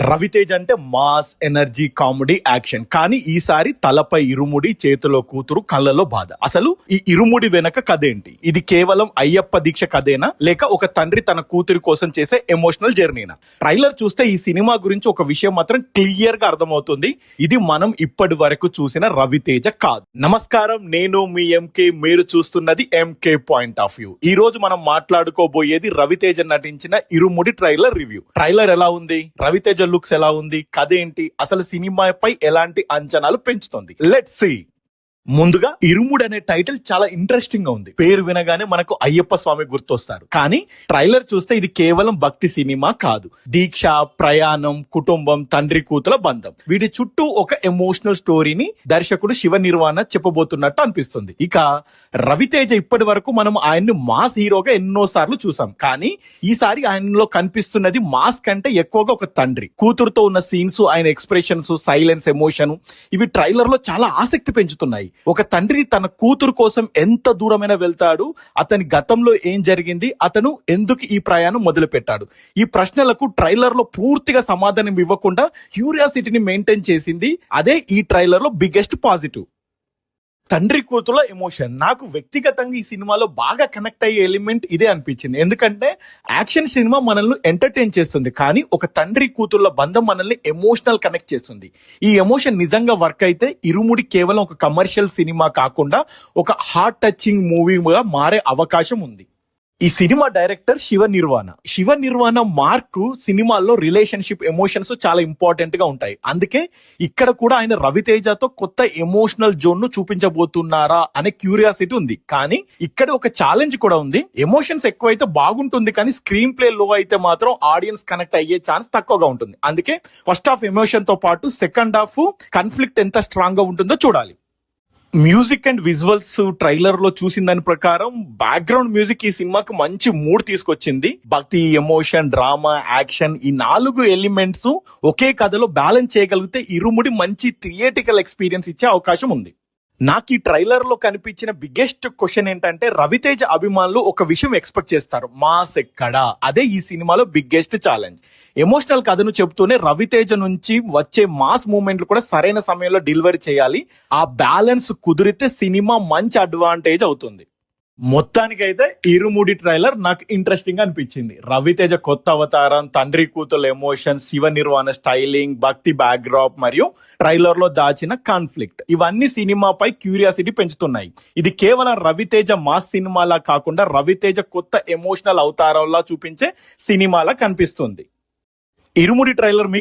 రవితేజ్ అంటే mass energy comedy action, కానీ ఈసారి తలపై ఇరుముడి, చేతిలో కూతురు, కళ్ళలో బాధ. అసలు ఈ ఇరుముడి వెనక కథ ఏంటి? ఇది కేవలం అయ్యప్ప దీక్ష కథేనా, లేక ఒక తండ్రి తన కూతురి కోసం చేసే ఎమోషనల్ జర్నీనా? ట్రైలర్ చూస్తే ఈ సినిమా గురించి ఒక విషయం మాత్రం క్లియర్ గా అర్థమవుతుంది. ఇది మనం ఇప్పటి వరకు చూసిన రవితేజ కాదు. నమస్కారం, నేను మీ ఎంకే, మీరు చూస్తున్నది ఎంకే పాయింట్ ఆఫ్ వ్యూ. ఈ రోజు మనం మాట్లాడుకోబోయేది రవితేజ నటించిన ఇరుముడి ట్రైలర్ రివ్యూ. ట్రైలర్ ఎలా ఉంది? రవితేజ లుక్స్ ఎలా ఉంది? కథ ఏంటి? అసలు సినిమాపై ఎలాంటి అంచనాలు పెంచుతుంది? Let's see. ముందుగా ఇరుముడు అనే టైటిల్ చాలా ఇంట్రెస్టింగ్ గా ఉంది. పేరు వినగానే మనకు అయ్యప్ప స్వామి గుర్తొస్తారు. కానీ ట్రైలర్ చూస్తే ఇది కేవలం భక్తి సినిమా కాదు. దీక్ష, ప్రయాణం, కుటుంబం, తండ్రి కూతుల బంధం, వీటి చుట్టూ ఒక ఎమోషనల్ స్టోరీని దర్శకుడు శివ నిర్వాణ చెప్పబోతున్నట్టు అనిపిస్తుంది. ఇక రవితేజ ఇప్పటి వరకు మనం ఆయన్ని మాస్ హీరోగా ఎన్నో సార్లు చూసాం. కానీ ఈసారి ఆయనలో కనిపిస్తున్నది మాస్ కంటే ఎక్కువగా ఒక తండ్రి కూతురుతో ఉన్న సీన్స్, ఆయన ఎక్స్ప్రెషన్స్, సైలెన్స్, ఎమోషన్, ఇవి ట్రైలర్ లో చాలా ఆసక్తి పెంచుతున్నాయి. ఒక తండ్రి తన కూతురు కోసం ఎంత దూరమైనా వెళ్తాడు, అతని గతంలో ఏం జరిగింది, అతను ఎందుకు ఈ ప్రయాణం మొదలు పెట్టాడు, ఈ ప్రశ్నలకు ట్రైలర్ లో పూర్తిగా సమాధానం ఇవ్వకుండా క్యూరియాసిటీని మెయింటైన్ చేసింది. అదే ఈ ట్రైలర్ లో బిగ్గెస్ట్ పాజిటివ్. తండ్రి కూతుల ఎమోషన్ నాకు వ్యక్తిగతంగా ఈ సినిమాలో బాగా కనెక్ట్ అయ్యే ఎలిమెంట్ ఇదే అనిపించింది. ఎందుకంటే యాక్షన్ సినిమా మనల్ని ఎంటర్టైన్ చేస్తుంది, కానీ ఒక తండ్రి కూతుర్ల బంధం మనల్ని ఎమోషనల్ కనెక్ట్ చేస్తుంది. ఈ ఎమోషన్ నిజంగా వర్క్ అయితే ఇరుముడి కేవలం ఒక కమర్షియల్ సినిమా కాకుండా ఒక హార్ట్ టచింగ్ మూవీగా మారే అవకాశం ఉంది. ఈ cinema director Shiva Nirvana mark సినిమాల్లో రిలేషన్షిప్, ఎమోషన్స్ చాలా ఇంపార్టెంట్ గా ఉంటాయి. అందుకే ఇక్కడ కూడా ఆయన రవితేజతో కొత్త ఎమోషనల్ జోన్ ను చూపించబోతున్నారా అనే క్యూరియాసిటీ ఉంది. కానీ ఇక్కడ ఒక ఛాలెంజ్ కూడా ఉంది. ఎమోషన్స్ ఎక్కువైతే బాగుంటుంది, కానీ స్క్రీన్ ప్లే లో అయితే మాత్రం ఆడియన్స్ కనెక్ట్ అయ్యే ఛాన్స్ తక్కువగా ఉంటుంది. అందుకే ఫస్ట్ హాఫ్ ఎమోషన్ తో పాటు సెకండ్ హాఫ్ కాన్ఫ్లిక్ట్ ఎంత స్ట్రాంగ్ గా ఉంటుందో చూడాలి. మ్యూజిక్ అండ్ విజువల్స్ ట్రైలర్ లో చూసిన దాని ప్రకారం బ్యాక్గ్రౌండ్ మ్యూజిక్ ఈ సినిమాకి మంచి మూడ్ తీసుకొచ్చింది. భక్తి, ఎమోషన్, డ్రామా, యాక్షన్, ఈ 4 ఎలిమెంట్స్ ఒకే కథలో బ్యాలెన్స్ చేయగలిగితే ఇరుముడి మంచి థియేటికల్ ఎక్స్పీరియన్స్ ఇచ్చే అవకాశం ఉంది. నాకు ఈ ట్రైలర్ లో కనిపించిన బిగ్గెస్ట్ క్వశ్చన్ ఏంటంటే, రవితేజ అభిమానులు ఒక విషయం ఎక్స్పెక్ట్ చేస్తారు, మాస్ ఎక్కడా? అదే ఈ సినిమాలో బిగ్గెస్ట్ ఛాలెంజ్. ఎమోషనల్ కథను చెబుతూనే రవితేజ నుంచి వచ్చే మాస్ మూమెంట్లు కూడా సరైన సమయంలో డెలివరీ చేయాలి. ఆ బ్యాలెన్స్ కుదిరితే సినిమా మంచి అడ్వాంటేజ్ అవుతుంది. మొత్తానికైతే ఇరుముడి ట్రైలర్ నాకు ఇంట్రెస్టింగ్ గా అనిపించింది. రవితేజ కొత్త అవతారం, తండ్రి కూతుల ఎమోషన్, శివ నిర్వాణ స్టైలింగ్, భక్తి బ్యాక్డ్రాప్ మరియు ట్రైలర్ లో దాచిన కాన్ఫ్లిక్ట్, ఇవన్నీ సినిమాపై క్యూరియాసిటీ పెంచుతున్నాయి. ఇది కేవలం రవితేజ మాస్ సినిమాలా కాకుండా రవితేజ కొత్త ఎమోషనల్ అవతారంలా చూపించే సినిమాలా కనిపిస్తుంది. ఇరుముడి ట్రైలర్